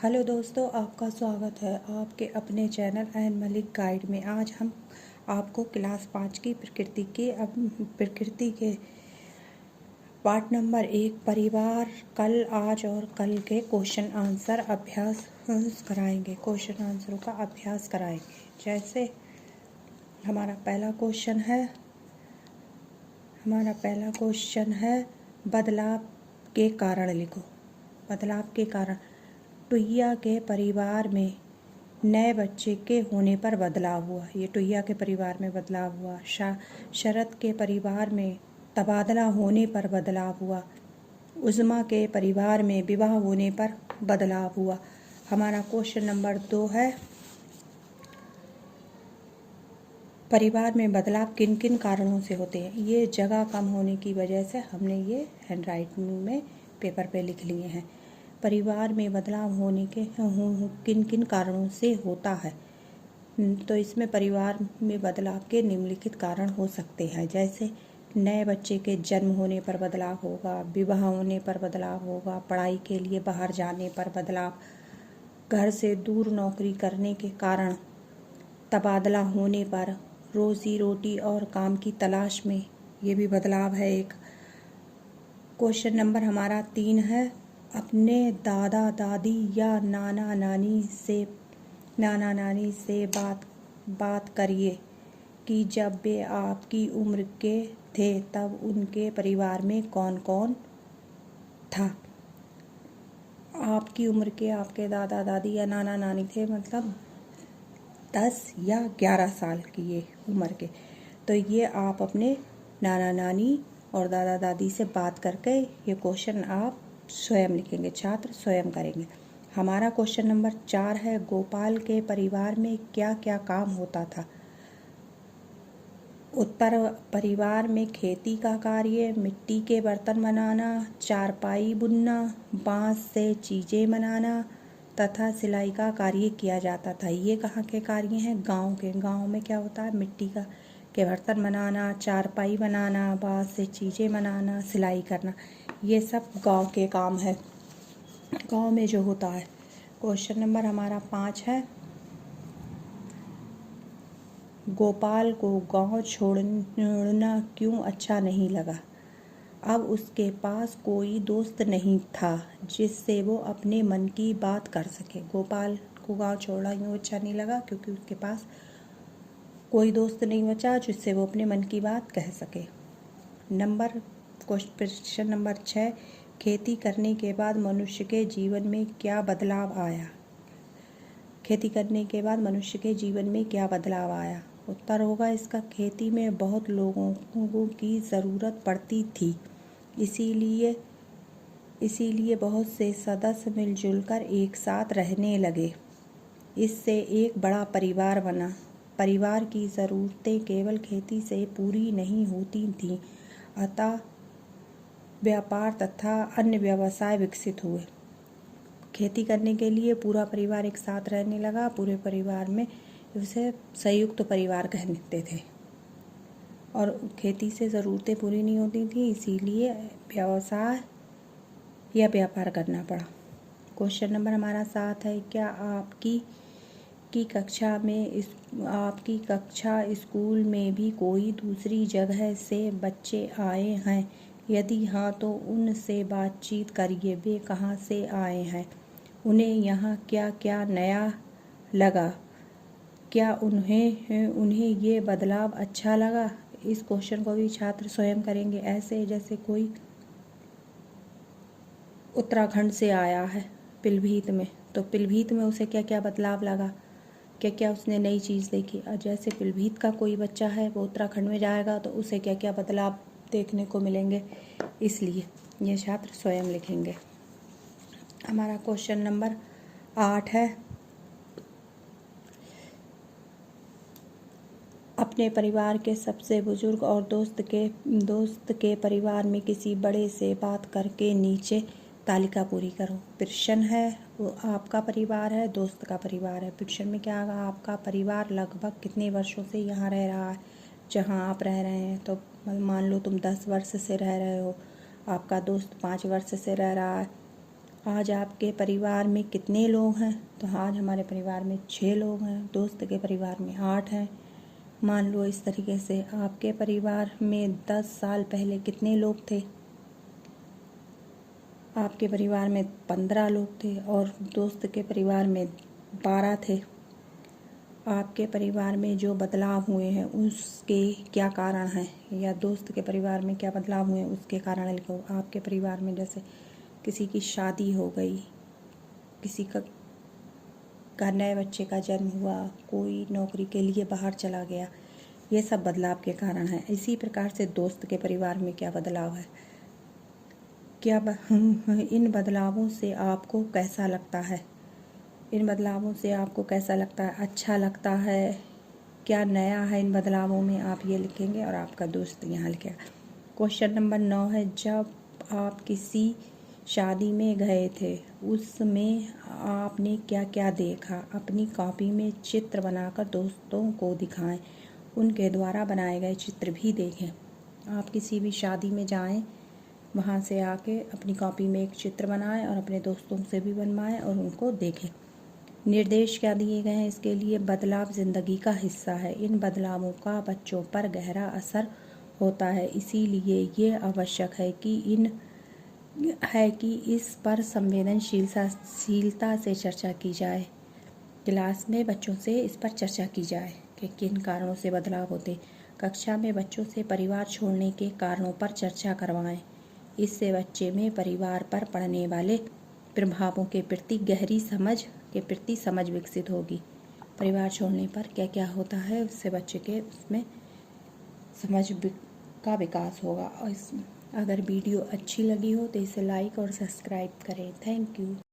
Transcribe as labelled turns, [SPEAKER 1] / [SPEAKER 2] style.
[SPEAKER 1] Hello दोस्तों, आपका स्वागत है आपके अपने चैनल एन मलिक गाइड में। आज हम आपको क्लास 5 की प्रकृति के पार्ट नंबर 1 परिवार कल, आज और कल के क्वेश्चन आंसर अभ्यास कराएंगे। क्वेश्चन आंसरों का अभ्यास कराएंगे। जैसे हमारा पहला क्वेश्चन है बदलाव के कारण लिखो। बदलाव के कारण। टुईया के परिवार में नए बच्चे के होने पर बदलाव हुआ। ये टुईया के परिवार में बदलाव हुआ। शरद के परिवार में तबादला होने पर बदलाव हुआ। उज़्मा के परिवार में विवाह होने पर बदलाव हुआ। हमारा क्वेश्चन नंबर 2 है परिवार में बदलाव किन किन कारणों से होते हैं। ये जगह कम होने की वजह से हमने ये हैंडराइटिंग में पेपर पे लिख लिए हैं। परिवार में बदलाव होने के किन किन कारणों से होता है, तो इसमें परिवार में बदलाव के निम्नलिखित कारण हो सकते हैं। जैसे नए बच्चे के जन्म होने पर बदलाव होगा, विवाह होने पर बदलाव होगा, पढ़ाई के लिए बाहर जाने पर बदलाव, घर से दूर नौकरी करने के कारण तबादला होने पर, रोजी रोटी और काम की तलाश में, ये भी बदलाव है एक। क्वेश्चन नंबर हमारा 3 है अपने दादा दादी या नाना नानी से बात करिए कि जब वे आपकी उम्र के थे तब उनके परिवार में कौन कौन था। आपकी उम्र के आपके दादा दादी या नाना नानी थे मतलब 10 या 11 साल की ये उम्र के, तो ये आप अपने नाना नानी और दादा दादी से बात करके ये क्वेश्चन आप स्वयं लिखेंगे, छात्र स्वयं करेंगे। हमारा क्वेश्चन नंबर 4 है गोपाल के परिवार में क्या क्या काम होता था। उत्तर परिवार में खेती का कार्य, मिट्टी के बर्तन बनाना, चारपाई बुनना, बांस से चीज़ें बनाना तथा सिलाई का कार्य किया जाता था। ये कहाँ के कार्य हैं? गांव के। गांव में क्या होता है? मिट्टी के बर्तन बनाना, चारपाई बनाना, बांस से चीज़ें बनाना, सिलाई करना, ये सब गांव के काम है, गांव में जो होता है। क्वेश्चन नंबर हमारा 5 है गोपाल को गांव छोड़ना क्यों अच्छा नहीं लगा। अब उसके पास कोई दोस्त नहीं था जिससे वो अपने मन की बात कर सके। गोपाल को गांव छोड़ना क्यों अच्छा नहीं लगा? क्योंकि उसके पास कोई दोस्त नहीं बचा जिससे वो अपने मन की बात कह सके। क्वेश्चन नंबर 6 खेती करने के बाद मनुष्य के जीवन में क्या बदलाव आया। खेती करने के बाद मनुष्य के जीवन में क्या बदलाव आया? उत्तर होगा इसका खेती में बहुत लोगों की ज़रूरत पड़ती थी, इसीलिए बहुत से सदस्य मिलजुल कर एक साथ रहने लगे। इससे एक बड़ा परिवार बना। परिवार की ज़रूरतें केवल खेती से पूरी नहीं होती थीं, अतः व्यापार तथा अन्य व्यवसाय विकसित हुए। खेती करने के लिए पूरा परिवार एक साथ रहने लगा। पूरे परिवार में उसे संयुक्त परिवार कहते थे और खेती से ज़रूरतें पूरी नहीं होती थी, इसीलिए व्यवसाय या व्यापार करना पड़ा। क्वेश्चन नंबर हमारा 7 है क्या आपकी कक्षा स्कूल में भी कोई दूसरी जगह से बच्चे आए हैं? यदि हाँ तो उनसे बातचीत करिए। वे कहाँ से आए हैं? उन्हें यहाँ क्या क्या नया लगा? क्या उन्हें ये बदलाव अच्छा लगा? इस क्वेश्चन को भी छात्र स्वयं करेंगे। ऐसे जैसे कोई उत्तराखंड से आया है पीलीभीत में, तो पीलीभीत में उसे क्या क्या बदलाव लगा, क्या क्या उसने नई चीज़ देखी। और जैसे पीलीभीत का कोई बच्चा है वो उत्तराखंड में जाएगा तो उसे क्या क्या बदलाव देखने को मिलेंगे, इसलिए ये छात्र स्वयं लिखेंगे। हमारा क्वेश्चन नंबर 8 है अपने परिवार के सबसे बुजुर्ग और दोस्त के परिवार में किसी बड़े से बात करके नीचे तालिका पूरी करो। प्रश्न है वो आपका परिवार है, दोस्त का परिवार है। प्रश्न में क्या आएगा? आपका परिवार लगभग कितने वर्षों से यहाँ रह रहा है जहाँ आप रह रहे हैं। तो मान लो तुम 10 वर्ष से रह रहे हो, आपका दोस्त 5 वर्ष से रह रहा है, आज आपके परिवार में कितने लोग हैं? तो आज हमारे परिवार में 6 लोग हैं। दोस्त के परिवार में 8 हैं। मान लो इस तरीके से आपके परिवार में 10 साल पहले कितने लोग थे? आपके परिवार में 15 लोग थे और दोस्त के परिवार में 12 थे। आपके परिवार में जो बदलाव हुए हैं उसके क्या कारण हैं, या दोस्त के परिवार में क्या बदलाव हुए हैं उसके कारण लिखो। आपके परिवार में जैसे किसी की शादी हो गई, किसी का नए बच्चे का जन्म हुआ, कोई नौकरी के लिए बाहर चला गया, ये सब बदलाव के कारण हैं। इसी प्रकार से दोस्त के परिवार में क्या बदलाव है, इन बदलावों से आपको कैसा लगता है? इन बदलावों से आपको कैसा लगता है? अच्छा लगता है? क्या नया है इन बदलावों में, आप ये लिखेंगे और आपका दोस्त यहाँ लिखेगा। क्वेश्चन नंबर 9 है, जब आप किसी शादी में गए थे उसमें आपने क्या क्या देखा? अपनी कॉपी में चित्र बनाकर दोस्तों को दिखाएं। उनके द्वारा बनाए गए चित्र भी देखें। आप किसी भी शादी में जाएं, वहाँ से आके अपनी कॉपी में एक चित्र बनाएं और अपने दोस्तों से भी बनवाएं और उनको देखें। निर्देश क्या दिए गए हैं इसके लिए? बदलाव जिंदगी का हिस्सा है। इन बदलावों का बच्चों पर गहरा असर होता है, इसीलिए ये आवश्यक है कि इस पर संवेदनशीलता से चर्चा की जाए। क्लास में बच्चों से इस पर चर्चा की जाए कि किन कारणों से बदलाव होते। कक्षा में बच्चों से परिवार छोड़ने के कारणों पर चर्चा करवाएं। इससे बच्चे में परिवार पर पड़ने वाले प्रभावों के प्रति समझ विकसित होगी। परिवार छोड़ने पर क्या क्या होता है उससे बच्चे के उसमें समझ का विकास होगा। और अगर वीडियो अच्छी लगी हो तो इसे लाइक और सब्सक्राइब करें। Thank you.